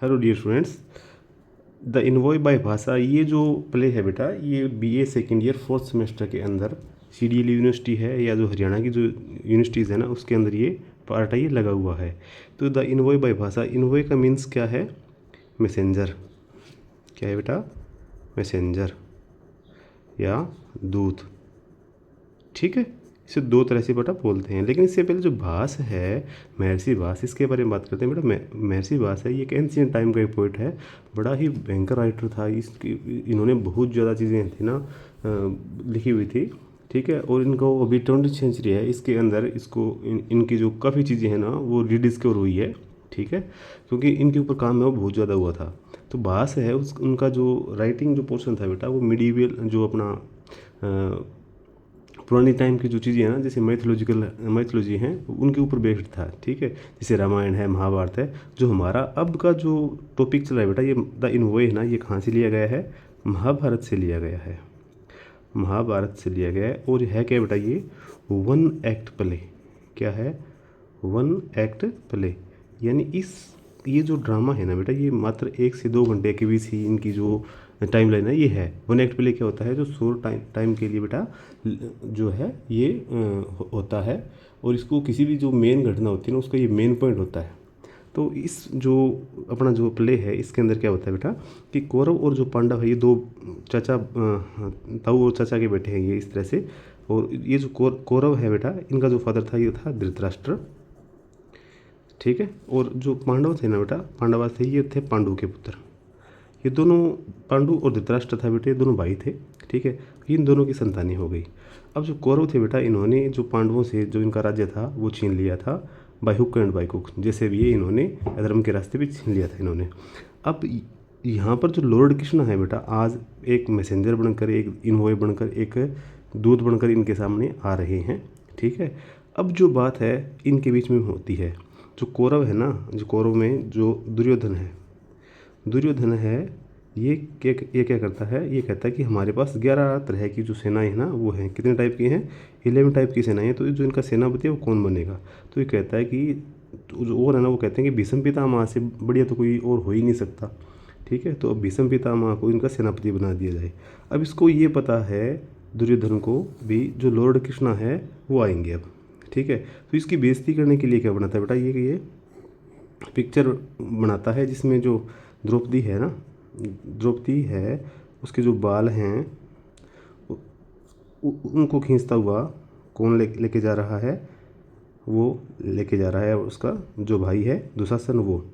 Hello dear students, the envoy by भाषा ये जो प्ले है बेटा, ये BA second year fourth semester के अंदर सीडीएल यूनिवर्सिटी है या जो हरियाणा की जो यूनिवर्सिटीज़ है ना उसके अंदर ये पार्ट है, ये लगा हुआ है। तो द इनवॉय बाय भाषा, इनवॉय का मीन्स क्या है? मैसेंजर। क्या है बेटा? मैसेंजर या दूत। ठीक है, इसे दो तरह से बेटा बोलते हैं, लेकिन इससे पहले जो भास है, महर्षि भास, इसके बारे में बात करते हैं बेटा। महर्षि भास है, ये एक एंशियंट टाइम का एक पोइट है, बड़ा ही भयंकर राइटर था। इसकी इन्होंने बहुत ज़्यादा चीज़ें थी ना लिखी हुई थी। ठीक है, और इनको अभी 20वीं सेंचुरी है, इसके अंदर इसको इनकी जो काफ़ी चीज़ें हैं ना वो रीडिस्कवर हुई है। ठीक है, क्योंकि इनके ऊपर काम है वो बहुत ज़्यादा हुआ था। तो भास है उनका जो राइटिंग जो पोर्शन था बेटा, वो मिडीवियल जो अपना पुरानी टाइम की जो चीज़ें हैं ना, जैसे मैथोलॉजी हैं, उनके ऊपर बेस्ड था। ठीक है, जैसे रामायण है, महाभारत है। जो हमारा अब का जो टॉपिक चल रहा है बेटा, ये द इनवॉय है ना, ये कहाँ से लिया गया है? महाभारत से लिया गया है। महाभारत से लिया गया है। और यह है क्या बेटा? ये वन एक्ट प्ले। क्या है? One act play. यानी ये जो ड्रामा है ना बेटा, ये मात्र 1 से 2 घंटे के बीच ही इनकी जो टाइम लाइन है ये है। वन एक्ट प्ले क्या होता है? जो शोर टाइम के लिए बेटा जो है ये होता है, और इसको किसी भी जो मेन घटना होती है ना उसका ये मेन पॉइंट होता है। तो इस जो अपना जो प्ले है इसके अंदर क्या होता है बेटा कि कौरव और जो पांडव है, ये दो चाचा ताऊ और चाचा के बेटे हैं ये, इस तरह से। और ये जो कौरव है बेटा, इनका जो फादर था ये था धृतराष्ट्र। ठीक है, और जो पांडव थे ना बेटा, पांडव थे, ये थे पांडु के पुत्र। ये दोनों पांडु और धृतराष्ट्र था बेटे, दोनों भाई थे। ठीक है, इन दोनों की संतानी हो गई। अब जो कौरव थे बेटा, इन्होंने जो पांडवों से जो इनका राज्य था वो छीन लिया था, by hook and by crook, जैसे भी ये इन्होंने अधर्म के रास्ते पे छीन लिया था इन्होंने। अब यहाँ पर जो लॉर्ड कृष्ण है बेटा, आज एक मैसेंजर बनकर, एक इनवॉय बनकर, एक दूत बनकर इनके सामने आ रहे हैं। ठीक है, अब जो बात है इनके बीच में होती है, जो कौरव है ना, जो कौरव में जो दुर्योधन है, ये क्या करता है? ये कहता है कि हमारे पास 11 तरह की जो सेनाएं हैं ना वो हैं। कितने टाइप की हैं? 11 टाइप की सेनाएं हैं। तो जो इनका सेनापति है वो कौन बनेगा? तो ये कहता है कि तो जो और है ना, वो कहते हैं कि भीष्म पितामह से बढ़िया तो कोई और हो ही नहीं सकता। ठीक है, तो अब भीष्म पितामह को इनका सेनापति बना दिया जाए। अब इसको ये पता है दुर्योधन को भी, जो लॉर्ड कृष्णा है वो आएंगे अब। ठीक है, तो इसकी बेइज्जती करने के लिए क्या बनाता है बेटा, ये पिक्चर बनाता है जिसमें जो द्रौपदी है ना, द्रौपदी है, उसके जो बाल हैं उनको खींचता हुआ कौन लेके जा रहा है? वो लेके जा रहा है उसका जो भाई है दुशासन, वो।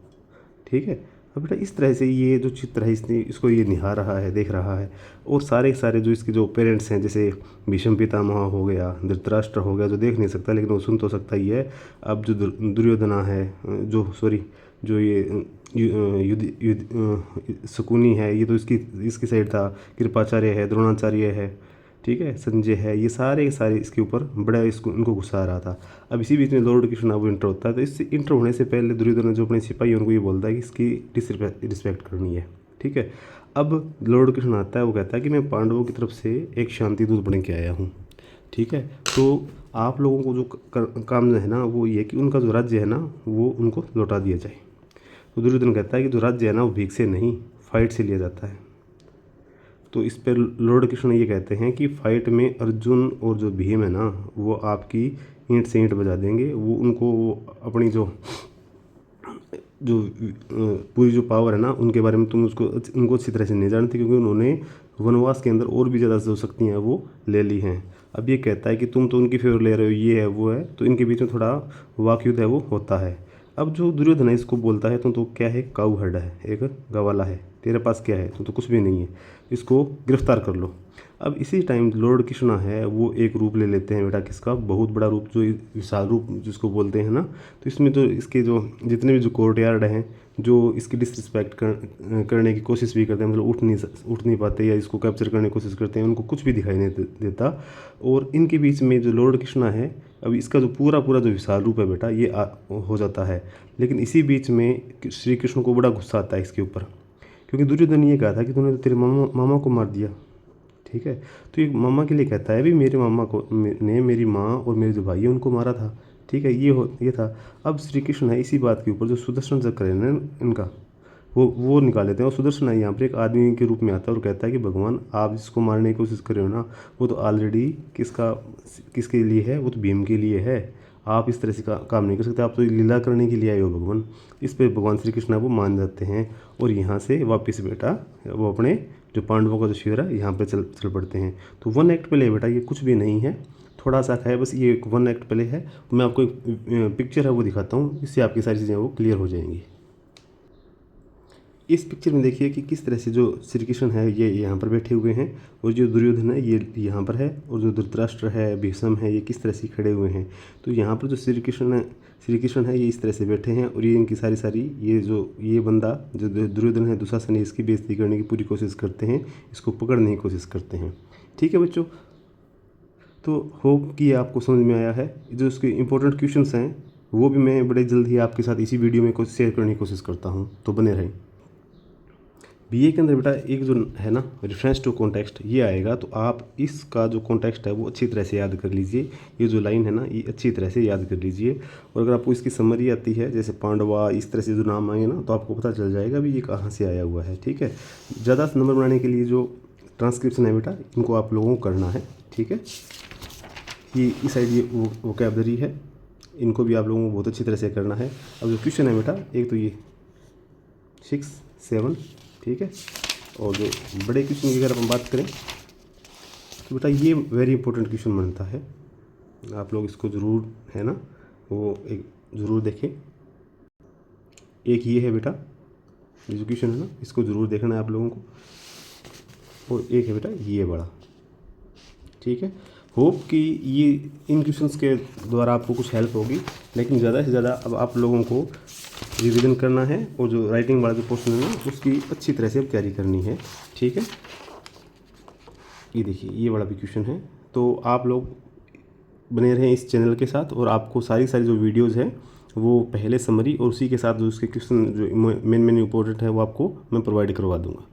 ठीक है, अब बेटा इस तरह से ये जो चित्र है इसको ये निहार रहा है, देख रहा है। और सारे के सारे जो इसके जो पेरेंट्स हैं, जैसे भीष्म पितामह हो गया, धृतराष्ट्र हो गया, जो देख नहीं सकता लेकिन वो सुन तो सकता ही है। अब जो दुर्योधना है, जो सॉरी जो ये शकुनी है, ये तो इसकी साइड था। कृपाचार्य है, द्रोणाचार्य है, ठीक है, संजय है, ये सारे के सारे इसके ऊपर बड़ा इनको गुस्सा आ रहा था। अब इसी बीच में लॉर्ड कृष्ण वो इंटर होता है। तो इससे इंटर होने से पहले दुर्योधन जो अपने सिपाही उनको ये बोलता है कि इसकी रिस्पेक्ट करनी है। ठीक है, अब लॉर्ड कृष्ण आता है, वो कहता है कि मैं पांडवों की तरफ से एक शांति दूत बन के आया हूँ। ठीक है, तो आप लोगों को जो काम है ना वो ये कि उनका जो राज्य है ना वो उनको लौटा दिया जाए। तो दुर्योधन कहता है कि जो राज्य है ना वो भीख से नहीं, फाइट से लिया जाता है। तो इस पर लॉर्ड कृष्ण ये कहते हैं कि फाइट में अर्जुन और जो भीम है ना वो आपकी ईंट से ईंट बजा देंगे। वो उनको अपनी जो जो पूरी जो पावर है ना उनके बारे में तुम उनको अच्छी तरह से नहीं जानते, क्योंकि उन्होंने वनवास के अंदर और भी ज़्यादा जो शक्तियाँ हैं वो ले ली हैं। अब ये कहता है कि तुम तो उनकी फेवर ले रहे हो, ये है वो है, तो इनके बीच में थोड़ा वाकयुद्ध है वो होता है। अब जो दुर्योधन है इसको बोलता है तो क्या है? काऊ हर्ड है, एक गवाला है, तेरे पास क्या है? तो कुछ भी नहीं है, इसको गिरफ्तार कर लो। अब इसी टाइम लॉर्ड कृष्णा है वो एक रूप ले लेते हैं बेटा, किसका? बहुत बड़ा रूप, जो विशाल रूप जिसको बोलते हैं ना। तो इसमें जो इसके जो जितने भी जो कोर्टयार्ड हैं, जो इसकी डिसरिस्पेक्ट करने की कोशिश भी करते हैं, मतलब उठ नहीं पाते या इसको कैप्चर करने की कोशिश करते हैं, उनको कुछ भी दिखाई नहीं देता। और इनके बीच में जो लॉर्ड कृष्णा है, अब इसका जो पूरा जो विशाल रूप है बेटा ये हो जाता है। लेकिन इसी बीच में श्री कृष्ण को बड़ा गुस्सा आता है इसके ऊपर, क्योंकि दुर्योधन ने ये कहा था कि तूने तो तेरे मामा को मार दिया। ठीक है, तो ये मामा के लिए कहता है भी मेरे मामा को ने मेरी माँ और मेरे जो भाई है उनको मारा था। ठीक है, ये था। अब श्री कृष्ण है इसी बात के ऊपर जो सुदर्शन चक्र है ना इनका, वो निकाल लेते हैं। और सुदर्शन यहाँ पर एक आदमी के रूप में आता है और कहता है कि भगवान आप जिसको मारने की कोशिश कर रहे हो ना, वो तो ऑलरेडी किसके लिए है, वो तो भीम के लिए है। आप इस तरह से काम नहीं कर सकते, आप तो लीला करने के लिए आए हो भगवान। इस पर भगवान श्री कृष्ण वो मान जाते हैं और यहाँ से वापस बेटा वो अपने जो पांडवों का जो शिविर है यहाँ पे चल पड़ते हैं। तो 1 एक्ट प्ले बेटा ये कुछ भी नहीं है, थोड़ा सा है बस, ये 1 एक्ट प्ले है। मैं आपको एक पिक्चर है वो दिखाता हूँ, इससे आपकी सारी चीज़ें वो क्लियर हो जाएंगी। इस पिक्चर में देखिए कि किस तरह से जो श्री कृष्ण है ये यहाँ पर बैठे हुए हैं और जो दुर्योधन है ये यहाँ पर है और जो धृतराष्ट्र है, भीष्म है, ये किस तरह से खड़े हुए हैं। तो यहाँ पर जो श्री कृष्ण है ये इस तरह से बैठे हैं और ये इनकी सारी ये बंदा जो दुर्योधन है, दुशासन है, इसकी बेइज्जती करने की पूरी कोशिश करते हैं, इसको पकड़ने की कोशिश करते हैं। ठीक है बच्चों, तो होप कि आपको समझ में आया है। जो उसके इंपॉर्टेंट क्वेश्चंस हैं वो भी मैं बड़े जल्द ही आपके साथ इसी वीडियो में शेयर करने की कोशिश करता हूँ, तो बने रहें। बीए के अंदर बेटा एक जो है ना रेफरेंस टू कॉन्टेक्स्ट ये आएगा, तो आप इसका जो कॉन्टेक्स्ट है वो अच्छी तरह से याद कर लीजिए। ये जो लाइन है ना ये अच्छी तरह से याद कर लीजिए। और अगर आपको इसकी समरी आती है, जैसे पांडवा, इस तरह से जो नाम आएंगे ना, तो आपको पता चल जाएगा भी ये कहाँ से आया हुआ है। ठीक है, ज़्यादा नंबर बनाने के लिए जो ट्रांसक्रिप्शन है बेटा इनको आप लोगों को करना है। ठीक है, ये इस साइड ये वोकैबलरी है, इनको भी आप लोगों को बहुत अच्छी तरह से करना है। अब जो क्वेश्चन है बेटा एक तो ये 6, 7, ठीक है। और जो बड़े क्वेश्चन की अगर हम बात करें तो बेटा ये वेरी इंपॉर्टेंट क्वेश्चन बनता है, आप लोग इसको ज़रूर है ना वो एक ज़रूर देखें। एक ये है बेटा जो क्वेश्चन है ना, इसको ज़रूर देखना है आप लोगों को। और एक है बेटा ये बड़ा। ठीक है, होप कि ये इन क्वेश्चंस के द्वारा आपको कुछ हेल्प होगी, लेकिन ज़्यादा से ज़्यादा अब आप लोगों को रिवीजन करना है और जो राइटिंग वाला जो पोर्शन है ना उसकी अच्छी तरह से अब तैयारी करनी है। ठीक है, ये देखिए ये वाला भी क्वेश्चन है। तो आप लोग बने रहें इस चैनल के साथ और आपको सारी जो वीडियोज़ हैं वो पहले समरी और उसी के साथ जो उसके क्वेश्चन जो मेन इंपॉर्टेंट है वो आपको मैं प्रोवाइड करवा दूँगा।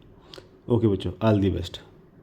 ओके बच्चों, ऑल दी बेस्ट।